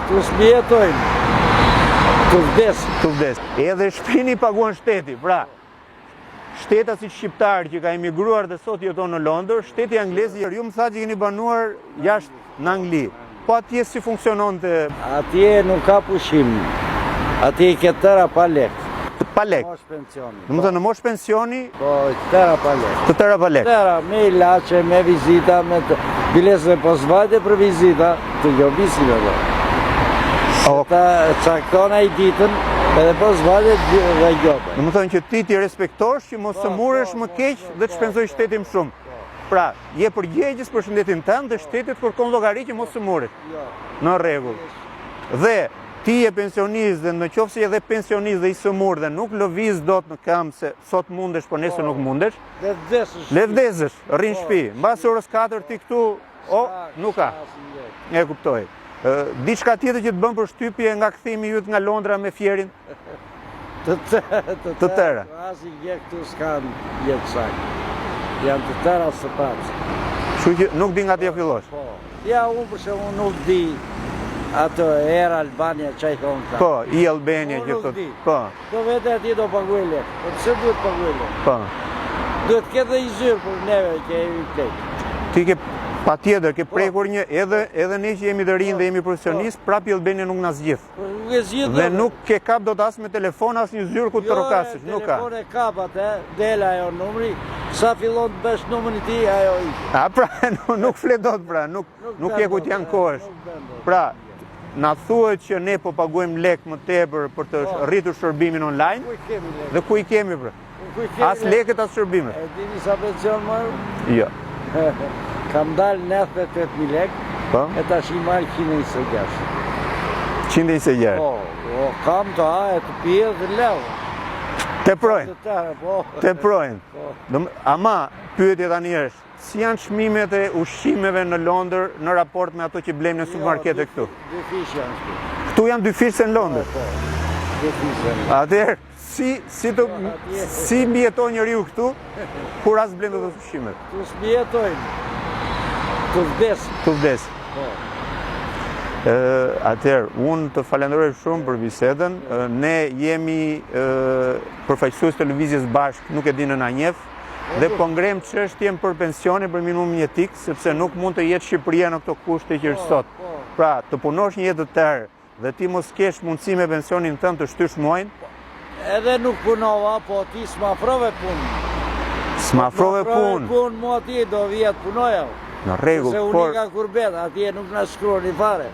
Tu s'mjetojnë. Tu vdesin. Tu vdes. Edhe shpini paguan shteti, pra. Shteta si shqiptar që ka emigruar dhe sot jeton në Londër, shteti anglez, ju më tha që keni banuar jashtë në Angli. Po atje si funksionon të... Atje nuk ka pushim. Atje i ke tëra pa lek. Pa lek. Mosh pensioni. Në më thënë në mosh pensioni... Po, tëra pa lek. Të tëra pa lek. Tëra, me ilaçe, me vizita, me bilese postvajtje për vizita, të gjobisin e dhe. Ta cakton e i ditën, edhe postvajtje dhe gjobë. Në më thënë që ti respektosh që mos të muresh më keq dhe të shpenzoj shtetim shumë. Pra, je përgjegjës për shëndetin tënë dhe shtetit kërkon llogari që mos të muresh. Në rregull. Dhe ti je pensionist dhe në qoftë se je dhe pensionist dhe i sëmur dhe nuk lëviz dot në kam se sot mundesh por nesër nuk mundesh. Le vdesësh, rrin shtëpi. Mbas orës 4 ti këtu, nuk ka. E kuptoj. Diçka tjetër që të bën për shtypje nga kthimi yt nga Londra me fjerin? Të tëra. Asi je këtu s'kan jetë saktë. Janë të tëra së patë. Kështu që nuk di nga t'ja fillosh. Ja, unë për shembull nuk di ato era Albania çaj thon ta. Po, i Albania që thotë. Po. Do vetë atje do paguaj lek. Po pse duhet paguaj lek? Po. Duhet të ketë i zyrë për neve që jemi tek. Ti ke patjetër ke prekur një edhe ne që jemi të rinj dhe jemi profesionistë, prap i Albania nuk na zgjidh. Dhe nuk ke kap dot as me telefon as një zyrë ku të rokasësh, nuk ka. Telefon e kap atë, del ajo numri, sa fillon të bësh numrin e tij ajo i. A pra, nuk flet dot pra, nuk je ku ti ankohesh. Pra, na thuhet që ne po paguajmë lek më tepër për të rritur shërbimin online. Dhe ku i kemi pra? As lekët as shërbimet. E dini sa pension marr? Jo. Kam dalë 98.000 lek, e tash i marr 126. 126? Po, kam të haje, të pije dhe leu. Teprojnë. Ama, pyetja tani është, si janë çmimet e ushqimeve në Londër në raport me ato që blejmë në supermarkete këtu? Dy fish janë këtu. Këtu janë dy fish se në Londër? Po, dy fish janë. Atëherë, si mbijeton njeriu këtu, kur as blen dot ushqimet? Tu s'mbijetojnë. Tu vdesin. Tu vdesin. Atëherë, unë të falenderoj shumë për bisedën. Ne jemi përfaqësues televizjes bashkë, nuk e di në na njeh, dhe po ngrem çështjen për pensionin për minimum jetik, sepse nuk mund të jetë Shqipëria në këto kushte që është sot. Pra, të punosh një jetë të tërë dhe ti mos kesh mundësi me pensionin tënd të shtysh muajin. Edhe nuk punova, po ti s'mafrove punë. S'mafrove punë? Punë, mua ti do vjet punoja. Në rregull, se unë ka kurbet, atje nuk na shkruani fare.